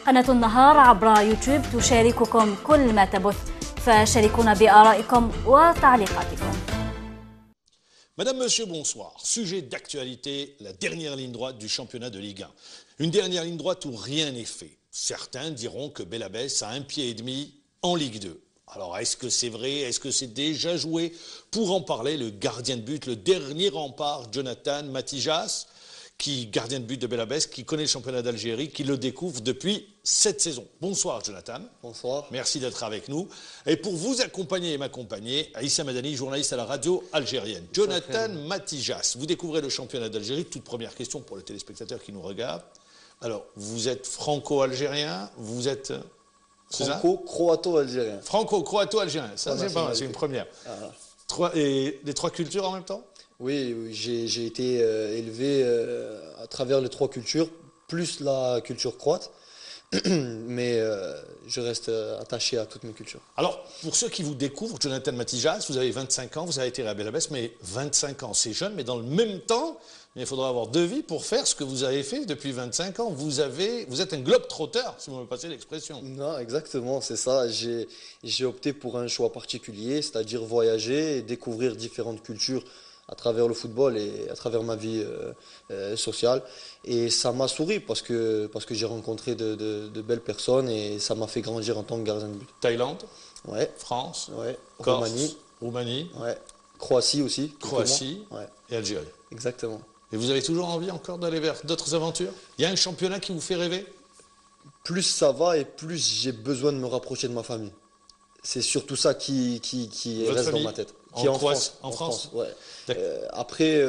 قناة النهار عبر يوتيوب تشارككم كل ما تبث فشاركونا بآرائكم وتعليقاتكم. Madame, Monsieur, bonsoir. Sujet d'actualité, la dernière ligne droite du championnat de Ligue 1. Une dernière ligne droite où rien n'est fait. Certains diront que Belabès a un pied et demi en Ligue 2. Alors, est-ce que c'est vrai? Est-ce que c'est déjà joué? Pour en parler, le gardien de but, le dernier rempart, Jonathan Matijas, gardien de but de Belabès, qui connaît le championnat d'Algérie, qui le découvre depuis cette saison. Bonsoir Jonathan. Bonsoir. Merci d'être avec nous. Et pour vous accompagner et m'accompagner, Aïssa Madani, journaliste à la radio algérienne. Jonathan Matijas, vous découvrez le championnat d'Algérie. Toute première question pour les téléspectateurs qui nous regardent. Alors, vous êtes franco-algérien, vous êtes... Franco-croato-algérien. Franco-croato-algérien, ça c'est pas mal, c'est une première. Et les trois cultures en même temps? Oui, j'ai été élevé à travers les trois cultures, plus la culture croate, mais je reste attaché à toutes mes cultures. Alors, pour ceux qui vous découvrent, Jonathan Matijas, vous avez 25 ans, vous avez été à Belabès, mais 25 ans, c'est jeune, mais dans le même temps, il faudra avoir deux vies pour faire ce que vous avez fait depuis 25 ans. Vous êtes un globe-trotter, si vous me passez l'expression. Non, exactement, c'est ça. J'ai opté pour un choix particulier, c'est-à-dire voyager et découvrir différentes cultures à travers le football et à travers ma vie sociale. Et ça m'a souri parce que j'ai rencontré de belles personnes et ça m'a fait grandir en tant que gardien de but. Thaïlande, ouais. France, ouais. Corse, Roumanie, ouais. Croatie aussi. Croatie ouais. Et Algérie. Exactement. Et vous avez toujours envie encore d'aller vers d'autres aventures? Il y a un championnat qui vous fait rêver? Plus ça va et plus j'ai besoin de me rapprocher de ma famille. C'est surtout ça qui reste dans ma tête. Qui est en France. En France, ouais. Après,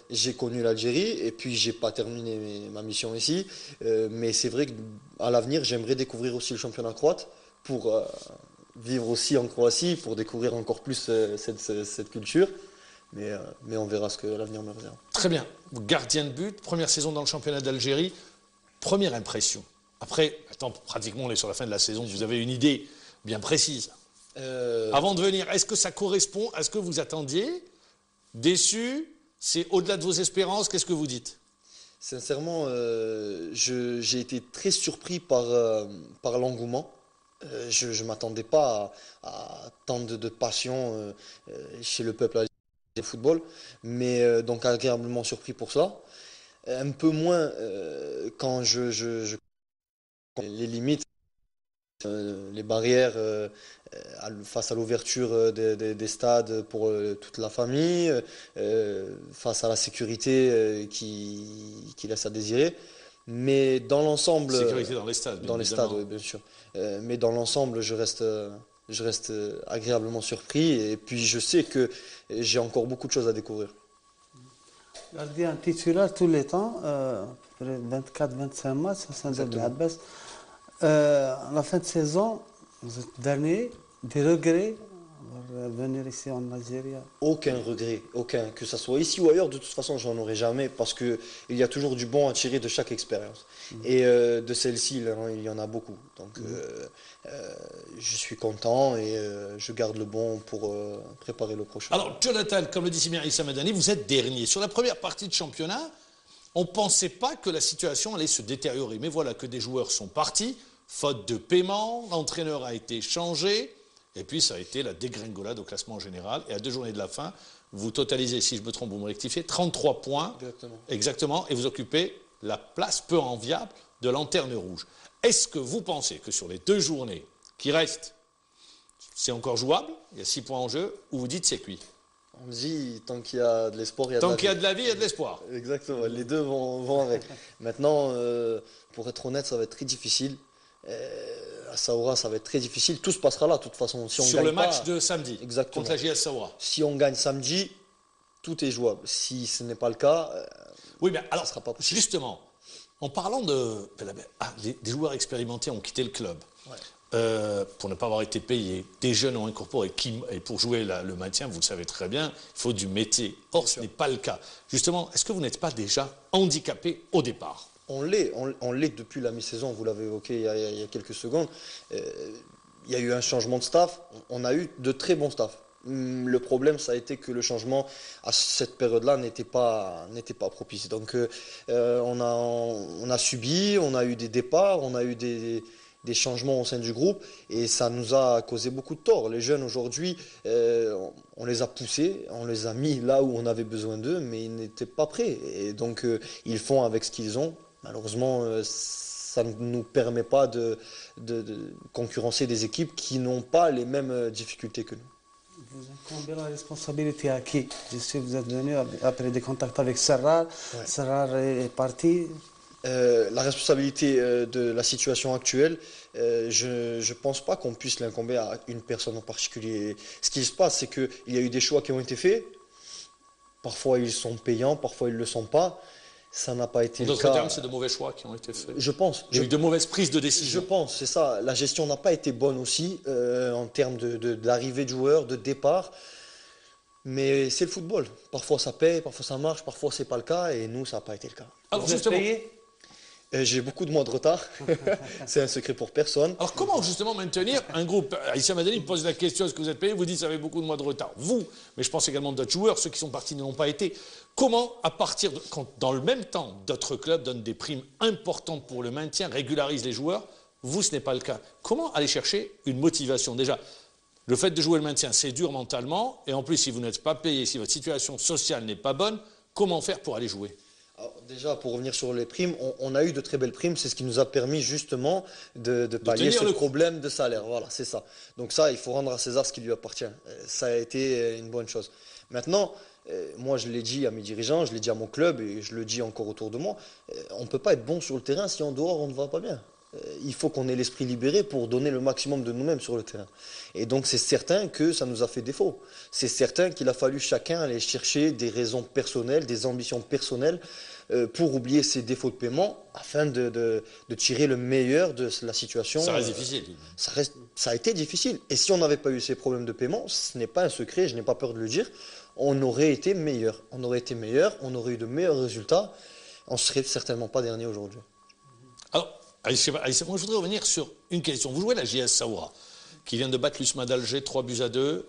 j'ai connu l'Algérie et puis j'ai pas terminé ma mission ici. Mais c'est vrai qu'à l'avenir, j'aimerais découvrir aussi le championnat croate pour vivre aussi en Croatie, pour découvrir encore plus cette culture. Mais on verra ce que l'avenir me réserve. Très bien. Gardien de but, première saison dans le championnat d'Algérie. Première impression. Après, pratiquement on est sur la fin de la saison, vous avez une idée bien précise. Avant de venir, est-ce que ça correspond à ce que vous attendiez? Déçu? C'est au-delà de vos espérances? Qu'est-ce que vous dites? Sincèrement, j'ai été très surpris par l'engouement. Je ne m'attendais pas à tant de passion chez le peuple algérien du football, mais donc agréablement surpris pour ça. Un peu moins quand je les limites, les barrières face à l'ouverture des stades pour toute la famille, face à la sécurité qui laisse à désirer. Mais dans l'ensemble... Sécurité dans les stades, dans les stades, oui, bien sûr. Mais dans l'ensemble, je reste agréablement surpris et puis je sais que j'ai encore beaucoup de choses à découvrir. Gardien titulaire tous les temps, 24-25 matchs, ça à la fin de saison, vous êtes dernier, des regrets pour venir ici en Algérie? Aucun regret, aucun. Que ce soit ici ou ailleurs, de toute façon, j'en aurai jamais parce qu'il y a toujours du bon à tirer de chaque expérience. Et de celle-ci, il y en a beaucoup. Donc je suis content et je garde le bon pour préparer le prochain. Alors, Jonathan, comme le dit si bien Aïssa Madani, vous êtes dernier. Sur la première partie de championnat, on ne pensait pas que la situation allait se détériorer. Mais voilà que des joueurs sont partis, faute de paiement, l'entraîneur a été changé, et puis ça a été la dégringolade au classement général. Et à 2 journées de la fin, vous totalisez, si je me trompe, vous me rectifiez, 33 points. Exactement. Et vous occupez la place peu enviable de Lanterne Rouge. Est-ce que vous pensez que sur les 2 journées qui restent, c'est encore jouable, il y a 6 points en jeu, ou vous dites c'est cuit? On dit, tant qu'il y a de l'espoir, il y a de la vie. Tant qu'il y a de la vie, il y a de l'espoir. Exactement, les deux vont avec. Maintenant, pour être honnête, ça va être très difficile. À Saoura, ça va être très difficile. Tout se passera là, de toute façon. Si on sur gagne le match pas, de samedi, exactement, contre la JS Saoura. Si on gagne samedi, tout est jouable. Si ce n'est pas le cas, oui, mais alors, ça sera pas possible. Justement, en parlant de... des joueurs expérimentés ont quitté le club. Ouais. Pour ne pas avoir été payés, des jeunes ont incorporé, et pour jouer le maintien, vous le savez très bien, il faut du métier. Or, ce n'est pas le cas. Justement, est-ce que vous n'êtes pas déjà handicapé au départ? On l'est depuis la mi-saison, vous l'avez évoqué il y a quelques secondes. Il y a eu un changement de staff, on a eu de très bons staffs. Le problème, ça a été que le changement à cette période-là n'était pas propice. Donc, on a subi, on a eu des départs, on a eu des changements au sein du groupe et ça nous a causé beaucoup de tort. Les jeunes aujourd'hui, on les a poussés, on les a mis là où on avait besoin d'eux, mais ils n'étaient pas prêts. Et donc, ils font avec ce qu'ils ont. Malheureusement, ça ne nous permet pas de concurrencer des équipes qui n'ont pas les mêmes difficultés que nous. Vous incombez la responsabilité à qui? Je sais que vous êtes venu après des contacts avec Serrar. Ouais. Serrar est parti. La responsabilité de la situation actuelle, je ne pense pas qu'on puisse l'incomber à une personne en particulier. Ce qui se passe, c'est qu'il y a eu des choix qui ont été faits. Parfois, ils sont payants, parfois, ils ne le sont pas. Ça n'a pas été En le d'autres cas. termes, c'est de mauvais choix qui ont été faits. Je pense. Il y a eu de mauvaises prises de Je décision. pense, c'est ça. La gestion n'a pas été bonne aussi en termes d'arrivée de joueurs, de départ. Mais c'est le football. Parfois ça paye, parfois ça marche, parfois c'est pas le cas. Et nous, ça n'a pas été le cas. Alors Vous êtes justement, payé? J'ai beaucoup de mois de retard. C'est un secret pour personne. alors comment justement maintenir un groupe? Issa Madani me pose la question, est-ce que vous êtes payé? Vous dites, ça avait beaucoup de mois de retard. Vous, mais je pense également d'autres joueurs, ceux qui sont partis ne l'ont pas été. Comment, à partir de, quand dans le même temps, d'autres clubs donnent des primes importantes pour le maintien, régularisent les joueurs, vous, ce n'est pas le cas. Comment aller chercher une motivation? Déjà, le fait de jouer le maintien, c'est dur mentalement, et en plus, si vous n'êtes pas payé, si votre situation sociale n'est pas bonne, comment faire pour aller jouer? Alors, déjà, pour revenir sur les primes, on a eu de très belles primes. C'est ce qui nous a permis justement de pallier tenir ce le coup. problème de salaire. Voilà, c'est ça. Donc ça, il faut rendre à César ce qui lui appartient. Ça a été une bonne chose. Maintenant, moi, je l'ai dit à mes dirigeants, je l'ai dit à mon club et je le dis encore autour de moi, on ne peut pas être bon sur le terrain si en dehors, on ne va pas bien. Il faut qu'on ait l'esprit libéré pour donner le maximum de nous-mêmes sur le terrain. Et donc c'est certain que ça nous a fait défaut. C'est certain qu'il a fallu chacun aller chercher des raisons personnelles, des ambitions personnelles pour oublier ses défauts de paiement afin de tirer le meilleur de la situation. Ça reste difficile. Ça a été difficile. Et si on n'avait pas eu ces problèmes de paiement, ce n'est pas un secret, je n'ai pas peur de le dire, on aurait été meilleur. On aurait été meilleur, on aurait eu de meilleurs résultats. On ne serait certainement pas dernier aujourd'hui. Alors, Aïssa, moi je voudrais revenir sur une question. Vous jouez la JS Saoura, qui vient de battre l'USMA d'Alger 3-2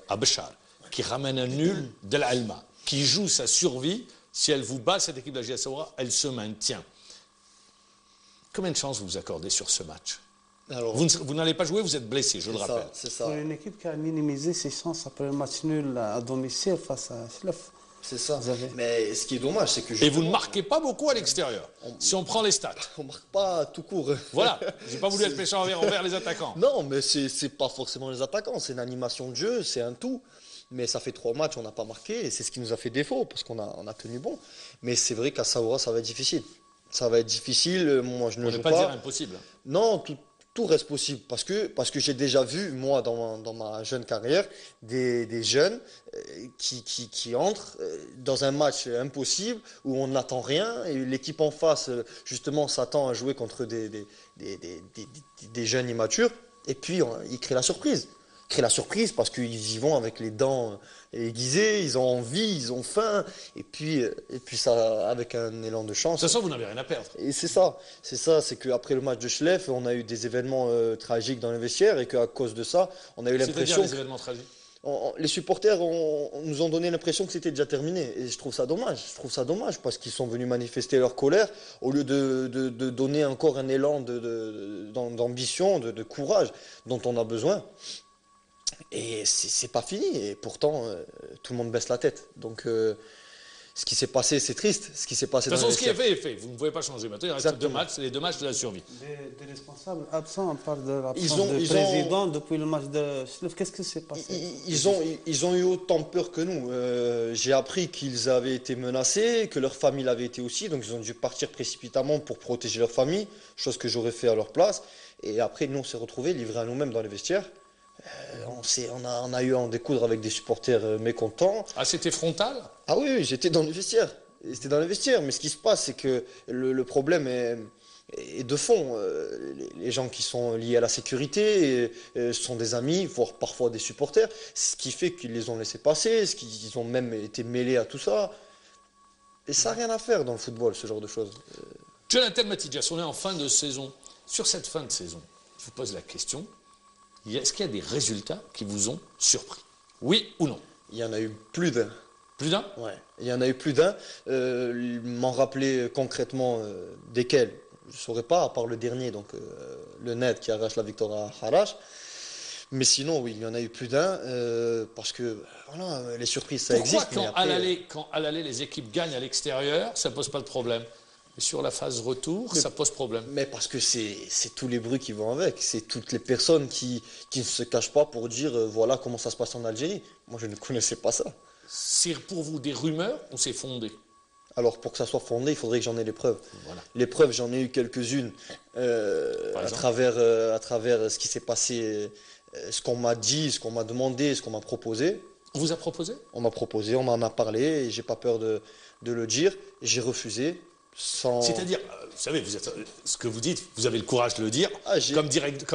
à Béchar, qui ramène un nul de l'Alma, qui joue sa survie. Si elle vous bat, cette équipe de la JS Saoura, elle se maintient. Combien de chances vous accordez sur ce match? Alors, Vous n'allez pas jouer, vous êtes blessé, je le rappelle. c'est ça. Pour une équipe qui a minimisé ses chances après le match nul à domicile face à Schlef. C'est ça. Vous avez- Mais ce qui est dommage, c'est que Et vous ne marquez pas beaucoup à l'extérieur, si on prend les stats. on marque pas tout court. Voilà, j'ai pas voulu être méchant envers les attaquants. Non, mais c'est pas forcément les attaquants, c'est une animation de jeu, c'est un tout. Mais ça fait 3 matchs, on n'a pas marqué, et c'est ce qui nous a fait défaut, parce qu'on a tenu bon. Mais c'est vrai qu'à Saoura, ça va être difficile. Ça va être difficile, moi je ne On joue ne peut pas dire impossible. Non, tout reste possible, parce que j'ai déjà vu, moi, dans ma jeune carrière, des jeunes qui entrent dans un match impossible, où on n'attend rien, et l'équipe en face, justement, s'attend à jouer contre des jeunes immatures, et puis ils créent la surprise. Ils créent la surprise parce qu'ils y vont avec les dents aiguisées, ils ont envie, ils ont faim, et puis ça, avec un élan de chance. De toute façon, vous n'avez rien à perdre. Et c'est qu'après le match de Schlef, on a eu des événements tragiques dans les vestiaires et qu'à cause de ça, on a eu C'est-à-dire l'impression les événements tragiques. les supporters nous ont donné l'impression que c'était déjà terminé. Et je trouve ça dommage. Je trouve ça dommage parce qu'ils sont venus manifester leur colère au lieu de donner encore un élan d'ambition, de courage dont on a besoin. Et c'est pas fini. Et pourtant, tout le monde baisse la tête. Donc, ce qui s'est passé, c'est triste. Ce qui s'est passé De toute dans façon, ce qui est vestiaires. fait est fait. Vous ne pouvez pas changer. Maintenant, il reste Exactement. 2 matchs, c'est les 2 matchs de la survie. Des responsables absents, on parle de l'absence Ils ont- du ils ont- président depuis le match de Schlef. Qu'est-ce qui s'est passé? Ils ont eu autant peur que nous. J'ai appris qu'ils avaient été menacés, que leur famille l'avait été aussi, donc ils ont dû partir précipitamment pour protéger leur famille, chose que j'aurais fait à leur place. Et après, nous, on s'est retrouvés livrés à nous-mêmes dans les vestiaires. On a eu à en découdre avec des supporters mécontents. Ah, c'était frontal? Ah oui, j'étais dans les vestiaires. C'était dans les vestiaires. Mais ce qui se passe, c'est que le problème est de fond. Les gens qui sont liés à la sécurité sont des amis, voire parfois des supporters. Ce qui fait qu'ils les ont laissés passer, ce qu'ils ont même été mêlés à tout ça. Et ça n'a rien à faire dans le football, ce genre de choses. Jonathan Matidjas, on est en fin de saison. Sur cette fin de saison, je vous pose la question, est-ce qu'il y a des résultats qui vous ont surpris? Oui ou non? Il y en a eu plus d'un. Plus d'un? Ouais. Il y en a eu plus d'un. M'en rappeler concrètement desquels, je ne saurais pas, à part le dernier, donc le Net qui arrache la victoire à Harash. Mais sinon, oui, il y en a eu plus d'un, parce que voilà, les surprises, ça Pourquoi existe. Mais quand à l'aller, les équipes gagnent à l'extérieur, ça ne pose pas de problème? Et sur la phase retour, ça pose problème. Mais parce que c'est tous les bruits qui vont avec. C'est toutes les personnes qui ne se cachent pas pour dire voilà comment ça se passe en Algérie. Moi, je ne connaissais pas ça. C'est pour vous des rumeurs ou c'est fondé? Alors, pour que ça soit fondé, il faudrait que j'en ai les preuves. Voilà. Les preuves, j'en ai eu quelques-unes à travers ce qui s'est passé, ce qu'on m'a dit, ce qu'on m'a demandé, ce qu'on m'a proposé. On vous a proposé? On m'a proposé, on m'en a parlé, et j'ai pas peur de le dire. J'ai refusé. C'est-à-dire, vous savez, ce que vous dites, vous avez le courage de le dire. Comme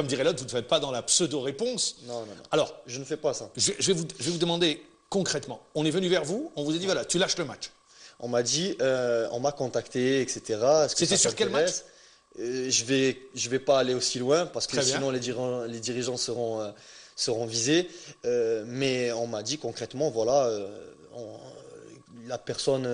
dirait l'autre, vous ne faites pas dans la pseudo-réponse. Non. Alors, je ne fais pas ça. Je vais vous demander concrètement. On est venu vers vous, on vous a dit, voilà, tu lâches le match. On m'a dit, on m'a contacté, etc. C'était sur quel match? Je vais pas aller aussi loin parce que Très sinon les dirigeants seront visés. Mais on m'a dit concrètement, voilà, la personne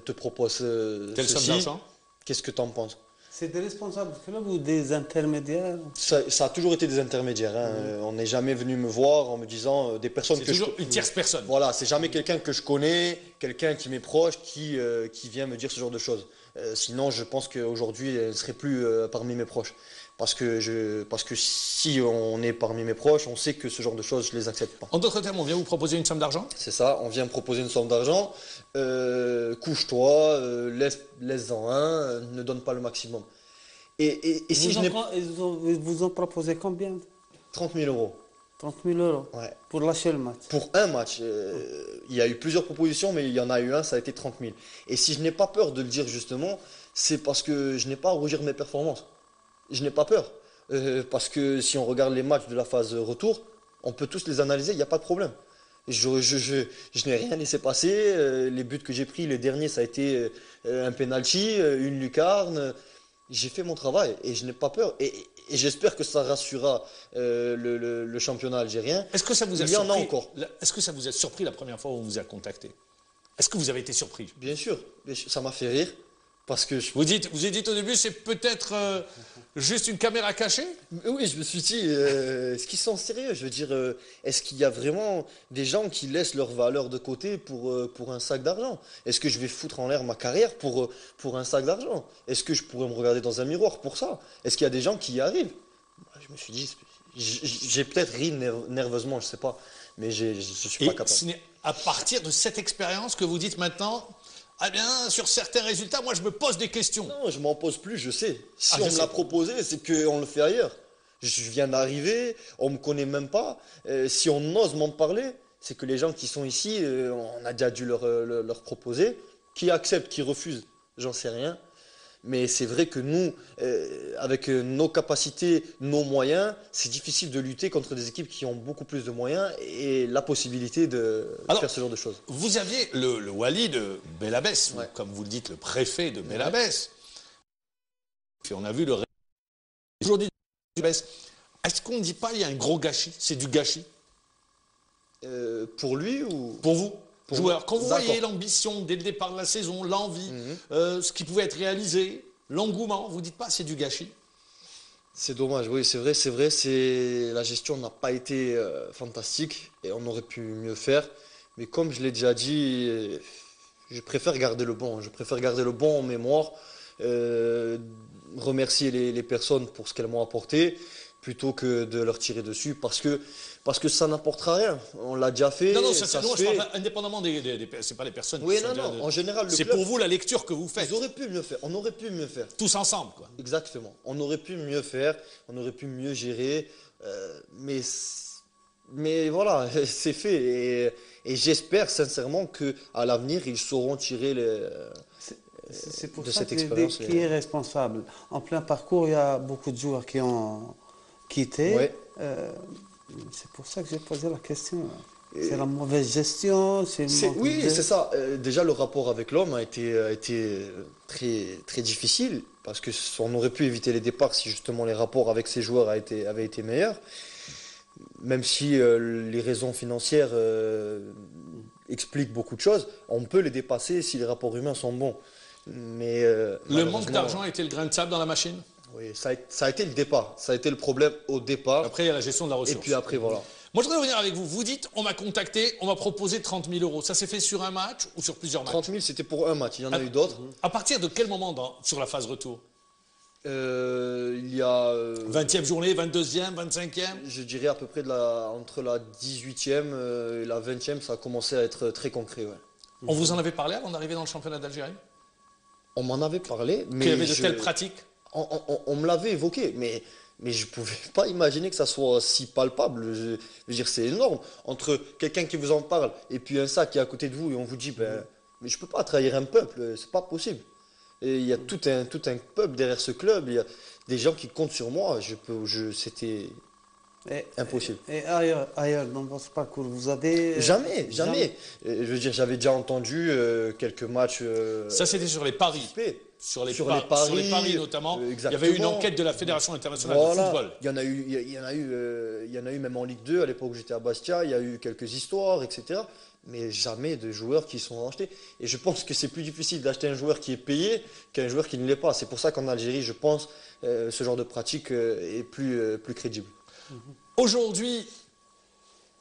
te propose Telle somme ceci. d'argent? Qu'est-ce que tu en penses? C'est des responsables du club ou des intermédiaires? Ça a toujours été des intermédiaires. Hein. On n'est jamais venu me voir en me disant des personnes C'est que toujours une tierce personne. Voilà, c'est jamais quelqu'un que je connais, quelqu'un qui m'est proche, qui vient me dire ce genre de choses. Sinon, je pense qu'aujourd'hui, elle ne serait plus parmi mes proches. Parce que si on est parmi mes proches, on sait que ce genre de choses, je ne les accepte pas. En d'autres termes, on vient vous proposer une somme d'argent? C'est ça, on vient me proposer une somme d'argent. Couche-toi, laisse-en un, ne donne pas le maximum. Et si je n'ai pas... Ils vous ont proposé combien? 30 000 euros. 30 000 euros Ouais. pour lâcher le match. Pour un match, il y a eu plusieurs propositions, mais il y en a eu un, ça a été 30 000. Et si je n'ai pas peur de le dire justement, c'est parce que je n'ai pas à rougir de mes performances. Je n'ai pas peur. Parce que si on regarde les matchs de la phase retour, on peut tous les analyser, il n'y a pas de problème. Je n'ai rien laissé passer. Les buts que j'ai pris, les derniers, ça a été un penalty, une lucarne. J'ai fait mon travail et je n'ai pas peur. Et j'espère que ça rassurera le championnat algérien. Est-ce que ça vous a Il y en a surpris encore. Est-ce que ça vous a surpris la première fois où on vous a contacté? Est-ce que vous avez été surpris? Bien sûr, ça m'a fait rire. Parce que Vous avez dit au début, c'est peut-être juste une caméra cachée? oui, je me suis dit, est-ce qu'ils sont sérieux? Je veux dire, est-ce qu'il y a vraiment des gens qui laissent leur valeur de côté pour un sac d'argent? Est-ce que je vais foutre en l'air ma carrière pour un sac d'argent? Est-ce que je pourrais me regarder dans un miroir pour ça? Est-ce qu'il y a des gens qui y arrivent? Je me suis dit, j'ai peut-être ri nerveusement, je ne sais pas, mais je ne suis pas capable. Ce n'est à partir de cette expérience que vous dites maintenant, ah bien, sur certains résultats, moi je me pose des questions. Non, je m'en pose plus, je sais. Si Ah, on je me sais. l'a proposé, c'est qu'on le fait ailleurs. Je viens d'arriver, on me connaît même pas. Si on ose m'en parler, c'est que les gens qui sont ici, on a déjà dû leur proposer. Qui acceptent, qui refusent, j'en sais rien. Mais c'est vrai que nous, avec nos capacités, nos moyens, c'est difficile de lutter contre des équipes qui ont beaucoup plus de moyens et la possibilité de faire ce genre de choses. Vous aviez le wali de Belabès, ou Ouais. comme vous le dites, le préfet de Belabès. Puis on a vu le aujourd'hui de Belabès. Est-ce qu'on ne dit pas qu'il y a un gros gâchis? C'est du gâchis Pour lui ou pour vous, Pour joueur. moi. Quand vous D'accord. voyez l'ambition dès le départ de la saison, l'envie, ce qui pouvait être réalisé, l'engouement, vous ne dites pas c'est du gâchis? C'est dommage, oui, c'est vrai, la gestion n'a pas été fantastique et on aurait pu mieux faire. Mais comme je l'ai déjà dit, je préfère garder le bon. Je préfère garder le bon en mémoire, remercier les personnes pour ce qu'elles m'ont apporté, plutôt que de leur tirer dessus, parce que ça n'apportera rien. On l'a déjà fait. Non, ça je se fait. parle indépendamment c'est pas les personnes. Oui, qui sont non, déjà en général, le c'est club, pour vous la lecture que vous faites, ils auraient pu mieux faire. On aurait pu mieux faire. tous ensemble, quoi. Exactement. On aurait pu mieux faire, on aurait pu mieux gérer, mais voilà, c'est fait. Et j'espère sincèrement qu'à l'avenir, ils sauront tirer C'est pour de ça cette que je dis expérience. qui est responsable. En plein parcours, il y a beaucoup de joueurs qui ont quitté. Ouais. C'est pour ça que j'ai posé la question. C'est la mauvaise gestion, Oui, c'est ça. Déjà, le rapport avec l'homme a été très, très difficile parce qu'on aurait pu éviter les départs si justement les rapports avec ces joueurs avaient été meilleurs. même si les raisons financières expliquent beaucoup de choses, on peut les dépasser si les rapports humains sont bons. Mais le manque d'argent a été le grain de sable dans la machine? Oui, ça a été le départ. Ça a été le problème au départ. Après, il y a la gestion de la ressource. Et puis après, voilà. Moi, je voudrais revenir avec vous. Vous dites, on m'a contacté, on m'a proposé 30 000 euros. Ça s'est fait sur un match ou sur plusieurs matchs? 30 000, c'était pour un match. Il y en a eu d'autres. À partir de quel moment sur la phase retour? Il y a... 20e journée, 22e, 25e? Je dirais à peu près entre la 18e et la 20e, ça a commencé à être très concret. Ouais. On vous en avait parlé avant d'arriver dans le championnat d'Algérie? On m'en avait parlé, mais... Qu'il y avait de telles pratiques? On me l'avait évoqué, mais je ne pouvais pas imaginer que ça soit si palpable. Je veux dire, c'est énorme. Entre quelqu'un qui vous en parle et puis un sac qui est à côté de vous et on vous dit, mais je ne peux pas trahir un peuple, c'est pas possible. Et il y a tout un peuple derrière ce club, il y a des gens qui comptent sur moi, c'était impossible. Et ailleurs, dans votre parcours, vous avez... Jamais. Je veux dire, j'avais déjà entendu quelques matchs... Ça, c'était sur les paris. Sur les paris notamment, il y avait eu une enquête de la Fédération internationale de football. Il y en a eu même en Ligue 2, à l'époque où j'étais à Bastia, il y a eu quelques histoires, etc. Mais jamais de joueurs qui sont achetés. Et je pense que c'est plus difficile d'acheter un joueur qui est payé qu'un joueur qui ne l'est pas. C'est pour ça qu'en Algérie, je pense, ce genre de pratique est plus crédible. Aujourd'hui,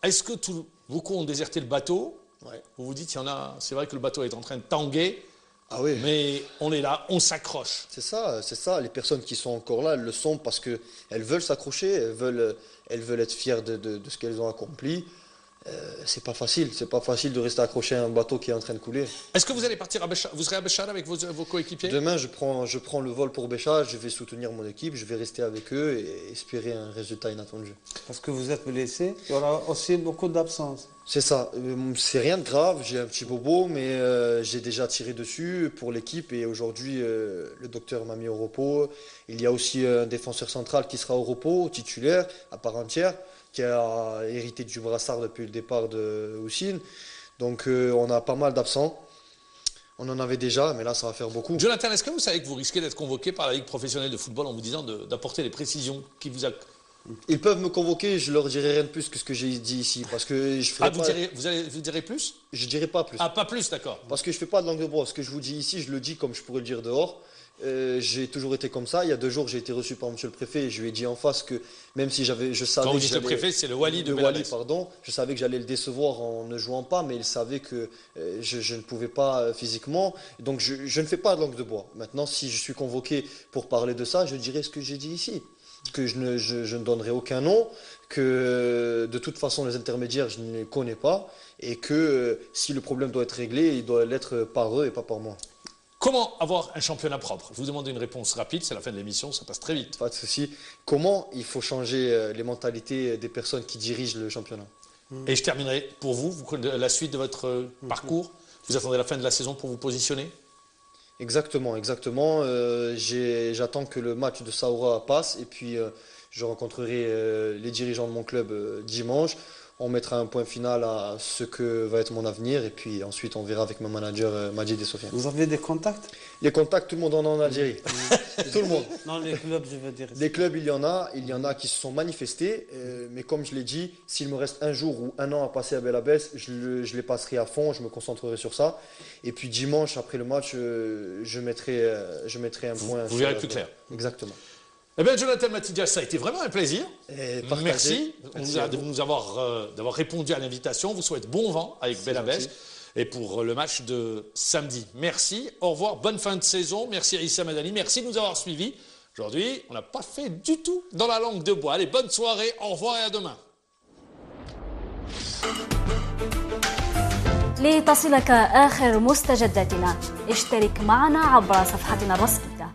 est-ce que beaucoup ont déserté le bateau? Ouais. Vous vous dites, c'est vrai que le bateau est en train de tanguer. Ah oui. Mais on est là, on s'accroche. C'est ça. Les personnes qui sont encore là, elles le sont parce qu'elles veulent s'accrocher, elles veulent être fières de ce qu'elles ont accompli. C'est pas facile de rester accroché à un bateau qui est en train de couler. Est-ce que vous allez partir à Béchar? Vous serez à Béchar avec vos coéquipiers? Demain, je prends le vol pour Béchar, je vais soutenir mon équipe, je vais rester avec eux et espérer un résultat inattendu. Parce que vous êtes blessé, il y aura aussi beaucoup d'absences. C'est ça, c'est rien de grave, j'ai un petit bobo, mais j'ai déjà tiré dessus pour l'équipe et aujourd'hui, le docteur m'a mis au repos. Il y a aussi un défenseur central qui sera au repos, titulaire, à part entière, qui a hérité du brassard depuis le départ de Houssine. Donc on a pas mal d'absents. On en avait déjà, mais là ça va faire beaucoup. Jonathan, est-ce que vous savez que vous risquez d'être convoqué par la Ligue professionnelle de football en vous disant d'apporter les précisions qui vous a... Ils peuvent me convoquer, je leur dirai rien de plus que ce que j'ai dit ici. Parce que je ferai vous direz plus? Je dirai pas plus. Ah, pas plus, d'accord. Parce que je fais pas de langue de bois. Ce que je vous dis ici, je le dis comme je pourrais le dire dehors. J'ai toujours été comme ça. Il y a 2 jours, j'ai été reçu par monsieur le préfet et je lui ai dit en face que même si je savais... Quand vous dites le préfet, c'est le Wali de Belabès. Pardon. Je savais que j'allais le décevoir en ne jouant pas, mais il savait que je ne pouvais pas physiquement. Donc je ne fais pas de langue de bois. Maintenant, si je suis convoqué pour parler de ça, je dirai ce que j'ai dit ici. Que je ne donnerai aucun nom, que de toute façon les intermédiaires je ne les connais pas et que si le problème doit être réglé, il doit l'être par eux et pas par moi. Comment avoir un championnat propre? Je vous demande une réponse rapide, c'est la fin de l'émission, ça passe très vite. Pas de souci. Comment il faut changer les mentalités des personnes qui dirigent le championnat? Et je terminerai pour vous, la suite de votre parcours. Vous attendez la fin de la saison pour vous positionner? Exactement. J'attends que le match de Saoura passe et puis je rencontrerai les dirigeants de mon club dimanche. On mettra un point final à ce que va être mon avenir et puis ensuite on verra avec mon manager Majid et Sofiane. Vous avez des contacts? Les contacts, tout le monde en a en Algérie. Tout le monde. Non, les clubs, je veux dire. Des clubs, il y en a qui se sont manifestés, mais comme je l'ai dit, s'il me reste un jour ou un an à passer à Belabès, je les passerai à fond, je me concentrerai sur ça. Et puis dimanche, après le match, je mettrai un point. Vous verrez plus clair. Exactement. Eh bien, Jonathan Matidias, ça a été vraiment un plaisir. Merci de nous avoir répondu à l'invitation. Vous souhaite bon vent avec Belabès et pour le match de samedi. Merci, au revoir, bonne fin de saison. Merci à Issa Madani, merci de nous avoir suivis. Aujourd'hui, on n'a pas fait du tout dans la langue de bois. Allez, bonne soirée, au revoir et à demain. لتصلك آخر مستجداتنا اشترك معنا عبر صفحتنا الرسمية.